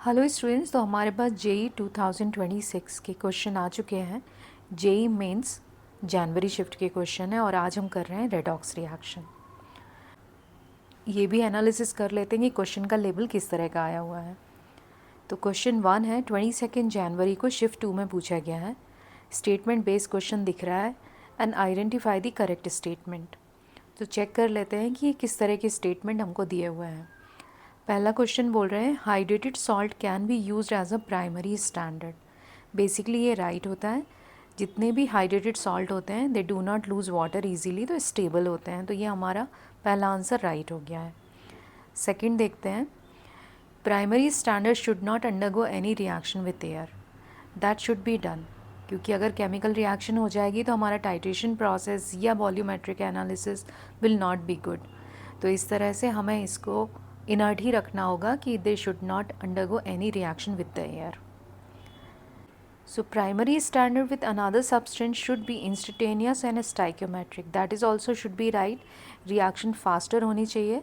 Hello students, तो हमारे पास JEE 2026 के क्वेश्चन आ चुके हैं। जेई मेंस जनवरी शिफ्ट के क्वेश्चन है और आज हम कर रहे हैं रेडॉक्स रिएक्शन। ये भी एनालिसिस कर लेते हैं कि क्वेश्चन का लेवल किस तरह का आया हुआ है। तो क्वेश्चन 1 है, 22 जनवरी को शिफ्ट 2 में पूछा गया है। स्टेटमेंट बेस्ड क्वेश्चन दिख रहा है and identify the correct statement. तो चेक कर लेते हैं कि ये किस तरह के स्टेटमेंट हमको दिए हुए हैं। पहला क्वेश्चन बोल रहे हैं hydrated salt can be used as a primary standard. Basically ये राइट होता है। जितने भी हाइड्रेटेड सॉल्ट होते हैं they do not lose water easily, तो स्टेबल होते हैं। तो ये हमारा पहला आंसर राइट हो गया है। सेकंड देखते हैं, primary standard should not undergo any reaction with air, that should be done. क्योंकि अगर केमिकल रिएक्शन हो जाएगी तो हमारा टाइट्रेशन प्रोसेस या volumetric analysis will not be good. तो इस तरह से हमें इसको इनर्ट ही रखना होगा कि they should not undergo any reaction with the air. So primary standard with another substance should be instantaneous and stoichiometric, that is also should be right. Reaction faster होनी चाहिए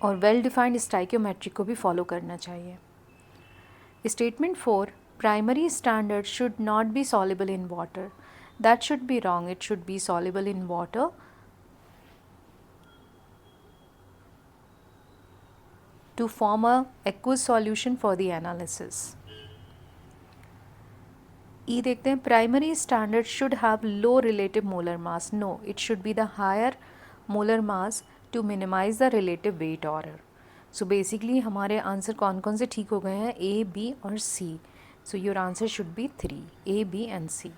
और वेल डिफाइंड स्टाइक्योमेट्रिक को भी follow करना चाहिए। Statement 4, primary standard should not be soluble in water, that should be wrong. It should be soluble in water to form a aqueous solution for the analysis. E देखते हैं, primary standard should have low relative molar mass. No, it should be the higher molar mass to minimize the relative weight error. So basically हमारे answer कौन कौन से ठीक हो गए हैं, A, B और C. So your answer should be 3, A, B and C.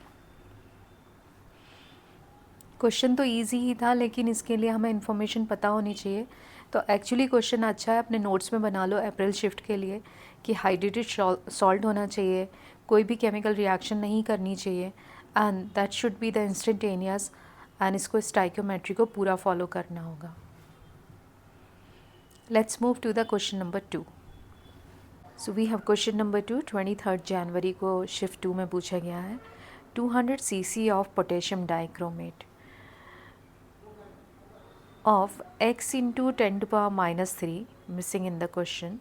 Question तो इजी ही था, लेकिन इसके लिए हमें इन्फॉर्मेशन पता होनी चाहिए। तो एक्चुअली क्वेश्चन अच्छा है, अपने नोट्स में बना लो अप्रैल शिफ्ट के लिए कि हाइड्रेटेड सॉल्ट होना चाहिए, कोई भी केमिकल रिएक्शन नहीं करनी चाहिए and that should be the instantaneous, and इसको स्टाइक्योमेट्री को पूरा फॉलो करना होगा। Let's move to the question number 2। So we have question number 2, 23 जनवरी को शिफ्ट 2 में पूछा गया है। 200 cc of potassium dichromate of x into 10 to power minus 3, missing in the question,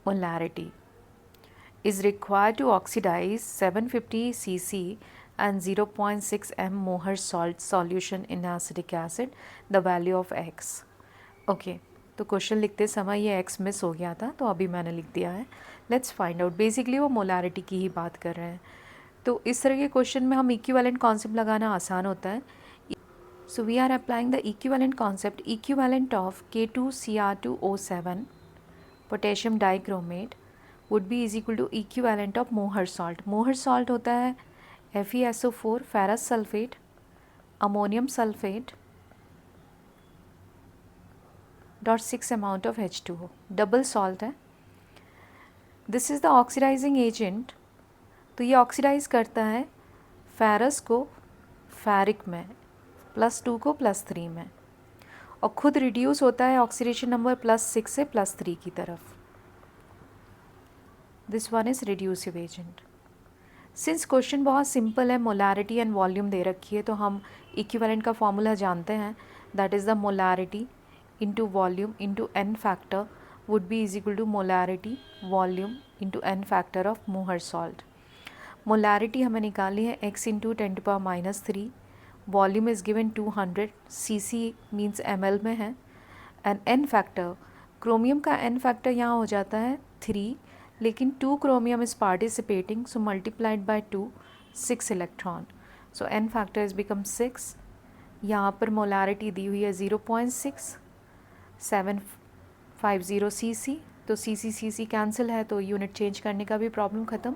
molarity, is required to oxidize 750 cc and 0.6 m molar salt solution in acetic acid, the value of x. Okay, तो question लिखते समय ये x miss हो गया था, तो अभी मैंने लिख दिया है। Let's find out. बेसिकली वो मोलारिटी की ही बात कर रहे हैं। तो इस तरह के क्वेश्चन में हम इक्विवेलेंट कॉन्सेप्ट लगाना आसान होता है। So we are applying the equivalent concept, equivalent of K2Cr2O7 potassium dichromate would be is equal to equivalent of Mohr salt. Mohr salt होता है FeSO4 ferrous sulfate, ammonium sulfate dot 6 amount of H2O. Double salt है. This is the oxidizing agent. तो ये oxidise करता है ferrous को ferric में, +2 को +3 में, और खुद रिड्यूस होता है ऑक्सीडेशन नंबर +6 से +3 की तरफ। This one is reductive agent. Since question बहुत सिंपल है, मोलारिटी एंड वॉल्यूम दे रखी है, तो हम इक्विवेलेंट का फॉर्मूला जानते हैं। That is the molarity into volume into n factor would be is equal to molarity volume into n factor of Mohr salt. Molarity हमें निकालनी है x into 10 to power -3, volume is given 200, cc means ml में है, and n factor, chromium का n factor यहाँ हो जाता है 3, लेकिन 2 chromium is participating, so multiplied by 2, 6 electron, so n factor is become 6। यहाँ पर मोलारिटी दी हुई है 0.6, 750 cc, तो cc कैंसिल है, तो यूनिट चेंज करने का भी प्रॉब्लम ख़त्म।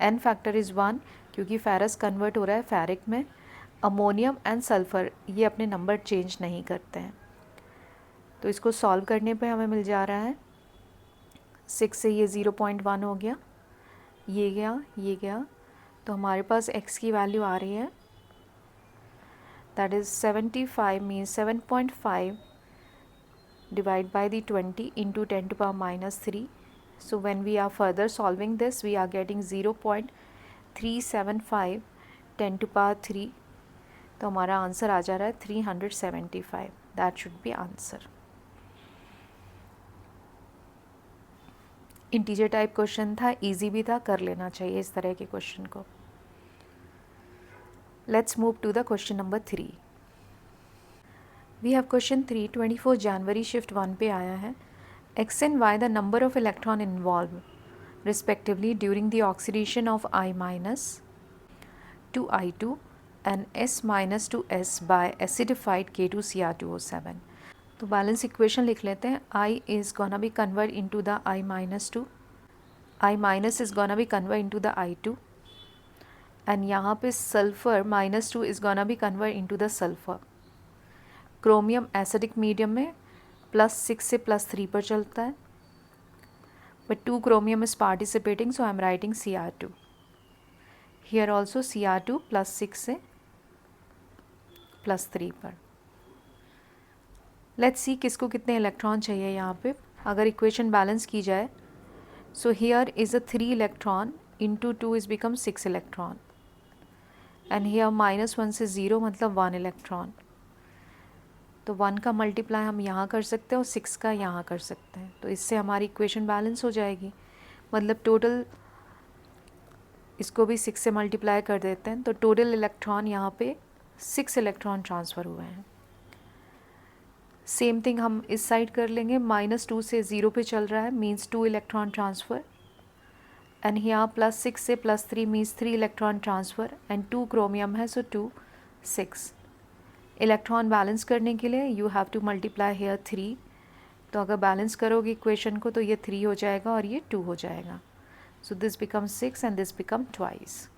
n फैक्टर इज़ 1, क्योंकि फेरस कन्वर्ट हो रहा है फेरिक में। अमोनियम एंड सल्फ़र ये अपने नंबर चेंज नहीं करते हैं, तो इसको सॉल्व करने पे हमें मिल जा रहा है 6 से ये 0.1 हो गया, ये गया, तो हमारे पास x की वैल्यू आ रही है, that is 75 means 7.5 divide by the 20 into 10 to power -3. So when we are further solving this we are getting 0.375 10 to power 3, तो हमारा आंसर आ जा रहा है 375, that should B answer. Integer type question था, इजी भी था, कर लेना चाहिए इस तरह के क्वेश्चन को। Let's move to the question number 3। We have question 3, 24 जनवरी शिफ्ट 1 पे आया है। X and y the number of electron involve respectively during the oxidation of I minus to I2 and S minus to S by acidified K2Cr2O7। तो balance equation लिख लेते हैं। I is gonna be convert into the I minus to, I minus is gonna be convert into the I2 and यहाँ पे sulphur -2 is gonna be convert into the sulfur। Chromium acidic medium में +6 से +3 पर चलता है, but 2 chromium is participating, so I am writing Cr2। Here also Cr2 +6 से +3 पर। Let's see किसको कितने इलेक्ट्रॉन चाहिए यहाँ पे। अगर इक्वेशन बैलेंस की जाए, so here is a 3 electron into 2 is become 6 electron and here -1 से 0 मतलब 1 इलेक्ट्रॉन। तो 1 का मल्टीप्लाई हम यहाँ कर सकते हैं और 6 का यहाँ कर सकते हैं, तो इससे हमारी इक्वेशन बैलेंस हो जाएगी। मतलब टोटल, इसको भी 6 से मल्टीप्लाई कर देते हैं, तो टोटल इलेक्ट्रॉन यहाँ पे 6 इलेक्ट्रॉन ट्रांसफ़र हुए हैं। सेम थिंग हम इस साइड कर लेंगे, -2 से 0 पे चल रहा है, मीन्स 2 इलेक्ट्रॉन ट्रांसफ़र एंड यहाँ +6 से +3 means 3 electron transfer and 2 chromium है, सो 2 6। इलेक्ट्रॉन बैलेंस करने के लिए you have to multiply here 3, तो अगर बैलेंस करोगे इक्वेशन को तो ये 3 हो जाएगा और ये 2 हो जाएगा। So this become 6 and this become twice.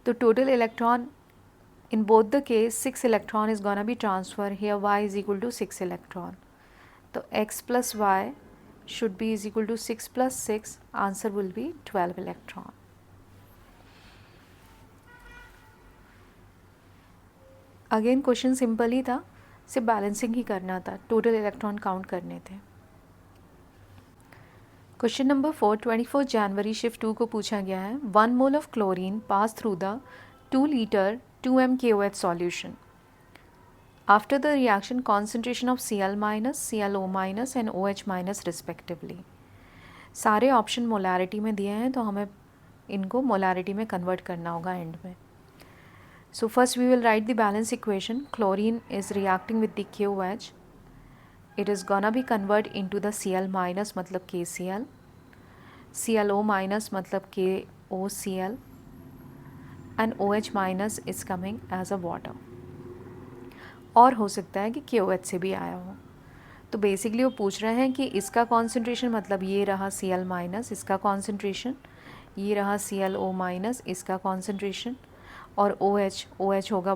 तो total electron in both the case 6 electron is gonna be transfer. Here y is equal to 6 electron, तो x plus y should be is equal to 6 + 6, answer will be 12 electron. Again question simple ही था, सिर्फ balancing ही करना था, total electron count करने थे। Question number 4, 24 जनवरी shift 2 को पूछा गया है। 1 mole of chlorine pass through the 2 litre 2m KOH solution. After the reaction concentration of Cl minus, ClO minus and OH minus respectively. सारे ऑप्शन मोलैरिटी में दिए हैं, तो हमें इनको मोलैरिटी में कन्वर्ट करना होगा एंड में। So first we will write the balance equation. Chlorine is reacting with the KOH. It is gonna be converted into the Cl minus मतलब KCl, ClO minus मतलब KOCl and OH minus is coming as a water। और हो सकता है कि KOH से भी आया हो। तो बेसिकली वो पूछ रहे हैं कि इसका कॉन्सेंट्रेशन मतलब ये रहा Cl माइनस, इसका कॉन्सेंट्रेशन ये रहा ClO माइनस, इसका कॉन्सेंट्रेशन, और OH होगा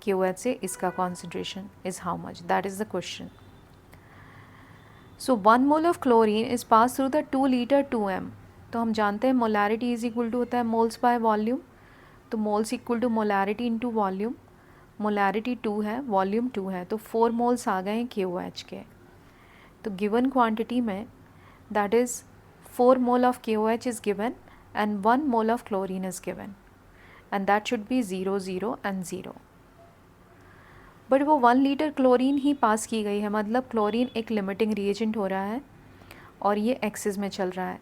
KOH से, इसका concentration is how much, that is the question. So 1 mole of chlorine is pass through the 2 litre 2m। तो हम जानते हैं मोलैरिटी इज़ इक्वल टू होता है मोल्स बाय वॉल्यूम, तो moles equal to molarity into volume. Molarity 2 है, volume 2 है, तो 4 मोल्स आ गए हैं KOH के। तो गिवन क्वांटिटी में that is 4 mole of KOH is given and 1 mole of chlorine is given, and that should be 0 0 and 0। But वो 1 litre chlorine ही पास की गई है, मतलब क्लोरीन एक लिमिटिंग रिएजेंट हो रहा है और ये एक्सिस में चल रहा है।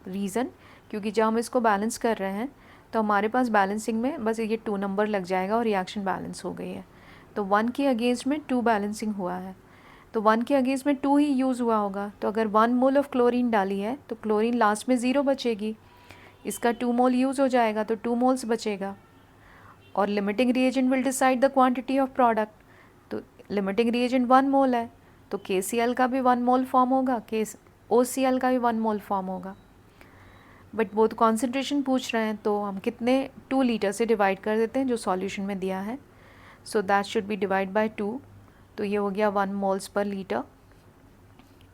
रीज़न क्योंकि जब हम इसको बैलेंस कर रहे हैं तो हमारे पास बैलेंसिंग में बस ये 2 नंबर लग जाएगा और रिएक्शन बैलेंस हो गई है। तो 1 के अगेंस्ट में 2 बैलेंसिंग हुआ है, तो 1 के अगेंस्ट में 2 ही यूज़ हुआ होगा। तो अगर 1 मोल ऑफ क्लोरीन डाली है तो क्लोरीन लास्ट में 0 बचेगी, इसका 2 मोल यूज़ हो जाएगा तो 2 मोल्स बचेगा। और limiting reagent will decide the quantity of product, तो लिमिटिंग रिएजेंट 1 मोल है तो KCl का भी 1 मोल फॉर्म होगा, OCl का भी 1 मोल फॉर्म होगा। बट वो तो कॉन्सेंट्रेशन पूछ रहे हैं, तो हम कितने 2 लीटर से डिवाइड कर देते हैं जो सॉल्यूशन में दिया है। सो that should B divide by 2, तो ये हो गया 1 मोल्स पर लीटर।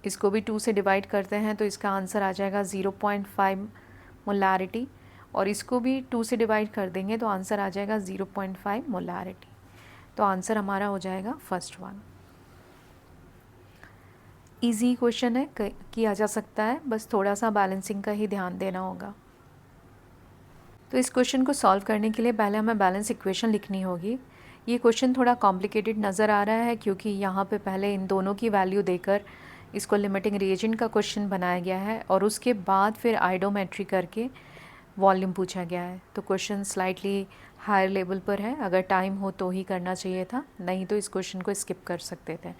इसको भी 2 से डिवाइड करते हैं तो इसका आंसर आ जाएगा 0.5 मोलैरिटी, और इसको भी 2 से डिवाइड कर देंगे तो आंसर आ जाएगा 0.5 मोलैरिटी। तो आंसर हमारा हो जाएगा फर्स्ट वन। इजी क्वेश्चन है, किया जा सकता है, बस थोड़ा सा बैलेंसिंग का ही ध्यान देना होगा। तो इस क्वेश्चन को सॉल्व करने के लिए पहले हमें बैलेंस इक्वेशन लिखनी होगी ये क्वेश्चन थोड़ा कॉम्प्लिकेटेड नज़र आ रहा है क्योंकि यहाँ पे पहले इन दोनों की वैल्यू देकर इसको लिमिटिंग रिएजेंट का क्वेश्चन बनाया गया है और उसके बाद फिर आइडोमेट्री करके वॉल्यूम पूछा गया है। तो क्वेश्चन स्लाइटली हायर लेवल पर है, अगर टाइम हो तो ही करना चाहिए था, नहीं तो इस क्वेश्चन को स्किप कर सकते थे।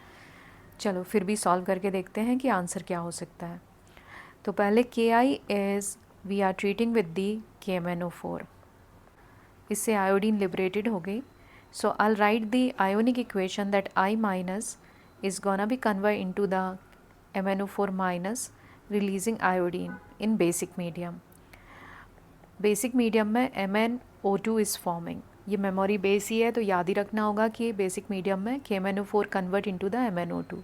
चलो फिर भी सॉल्व करके देखते हैं कि आंसर क्या हो सकता है। तो पहले KI is we are treating with the KMnO4, इससे आयोडीन लिबरेटेड हो गई। So I write the ionic equation that I minus is gonna be convert into the MnO4 minus releasing iodine in basic medium. Basic medium में MnO2 is forming, ये memory base ही है तो याद ही रखना होगा कि बेसिक मीडियम में KMnO4 convert into the MnO2।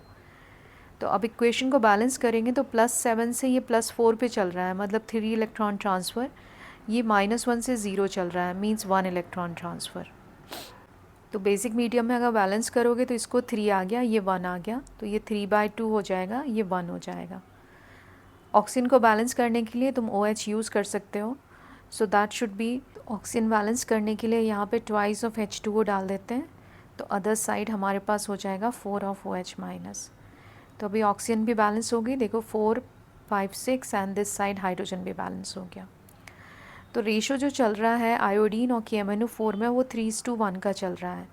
तो अब इक्वेशन को बैलेंस करेंगे तो +7 से ये +4 पे चल रहा है, मतलब 3 इलेक्ट्रॉन ट्रांसफ़र, ये -1 से 0 चल रहा है, मींस 1 इलेक्ट्रॉन ट्रांसफ़र। तो बेसिक मीडियम में अगर बैलेंस करोगे तो इसको 3 आ गया, ये 1 आ गया, तो ये 3/2 हो जाएगा, ये 1 हो जाएगा। ऑक्सीजन को बैलेंस करने के लिए तुम OH यूज़ कर सकते हो, सो that should B, oxygen balance करने के लिए यहाँ पे ट्वाइस ऑफ H2O डाल देते हैं, तो अदर साइड हमारे पास हो जाएगा 4 ऑफ OH माइनस। तो अभी ऑक्सीजन भी बैलेंस हो गई, देखो 4 5 6 एंड दिस साइड हाइड्रोजन भी बैलेंस हो गया। तो रेशो जो चल रहा है आयोडीन और KMnO4 में वो 3:1 का चल रहा है,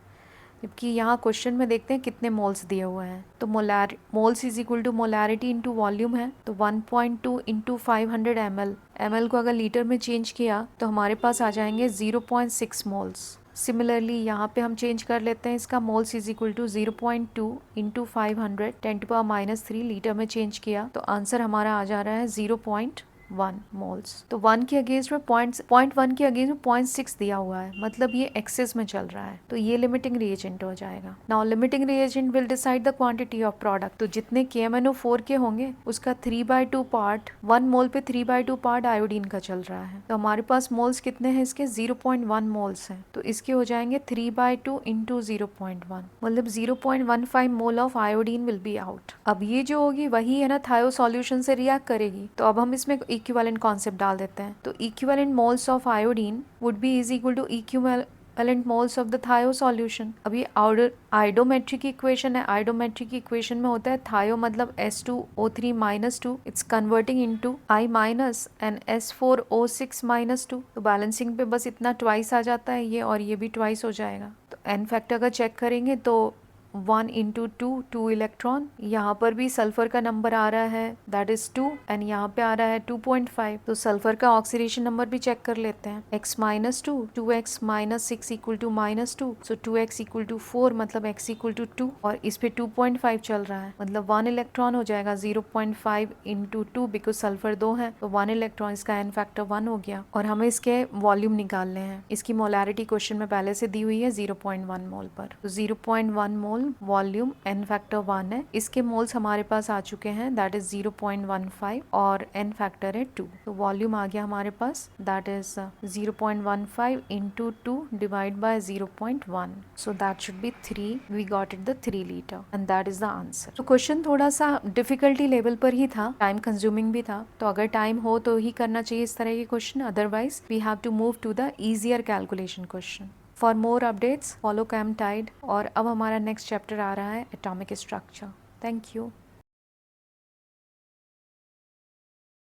जबकि यहाँ क्वेश्चन में देखते हैं कितने मोल्स दिए हुए हैं। तो moles is equal to molarity into volume है, तो 1.2 इंटू 500 ml, ml को अगर लीटर में चेंज किया तो हमारे पास आ जाएंगे 0.6 मोल्स। सिमिलरली यहाँ पे हम चेंज कर लेते हैं इसका, moles is equal to 0.2 into 500 10⁻³ litre में चेंज किया तो आंसर हमारा आ जा रहा है 0.1 मोल्स। तो 1 के अगेंस्ट में 0.1 के अगेंस्ट में 0.6 दिया हुआ है, मतलब ये एक्सेस में चल रहा है, तो ये लिमिटिंग रिएजेंट हो जाएगा। Now limiting reagent will decide the quantity of product, तो जितने KMnO4 के होंगे उसका 3/2 पार्ट, 1 मोल पे 3/2 पार्ट आयोडीन का चल रहा है। तो हमारे पास मोल्स कितने हैं इसके, 0.1 मोल्स हैं, तो इसके हो जाएंगे 3/2 इंटू 0.1, मतलब 0.15 mole of iodine will be out. अब ये जो होगी वही है ना थायो सॉल्यूशन से रिएक्ट करेगी, तो अब हम इसमें इक्विवेलेंट कॉन्सेप्ट डाल देते हैं। तो equivalent moles of iodine would be is equal to equivalent moles of the thio solution. अब ये आइडोमेट्रिक इक्वेशन है, आइडोमेट्रिक इक्वेशन में होता है थायो मतलब S2O3-2, it's converting into I minus and S4O6-2। तो बैलेंसिंग पे बस इतना ट्वाइस आ जाता है ये, और ये भी ट्वाइस हो जाएगा। तो एन फैक्टर अगर चेक करेंगे तो 1 इंटू 2 इलेक्ट्रॉन, यहाँ पर भी सल्फर का नंबर आ रहा है दैट इज 2 एंड यहाँ पे आ रहा है 2.5। तो सल्फर का ऑक्सीडेशन नंबर भी चेक कर लेते हैं, x-2 2x -6 equal to -2, so 2x equal to 4, मतलब x इक्वल टू 2, और इस पे 2.5 चल रहा है, मतलब 1 इलेक्ट्रॉन हो जाएगा 0.5 इंटू 2, बिकॉज सल्फर 2 है तो 1 इलेक्ट्रॉन, इसका एन फैक्टर 1 हो गया। और हमें इसके वॉल्यूम निकालने हैं, इसकी मोलैरिटी क्वेश्चन में पहले से दी हुई है 0.1 मोल पर, तो 0.1 मोल वॉल्यूम एन फैक्टर 1 है, इसके मोल्स हमारे पास आ चुके हैं दैट इज 0.15 और एन फैक्टर है 2, तो वॉल्यूम आ गया हमारे पास that is 0.15 into 2 divide by 0.1, so that should be 3, we got it the 3 litre and that is the answer. तो क्वेश्चन थोड़ा सा डिफिकल्टी लेवल पर ही था, टाइम कंज्यूमिंग भी था, तो अगर टाइम हो तो ही करना चाहिए इस तरह के क्वेश्चन, otherwise we have to move to the easier calculation question. For more updates follow cam tide, और अब हमारा नेक्स्ट चैप्टर आ रहा है एटॉमिक स्ट्रक्चर। Thank you.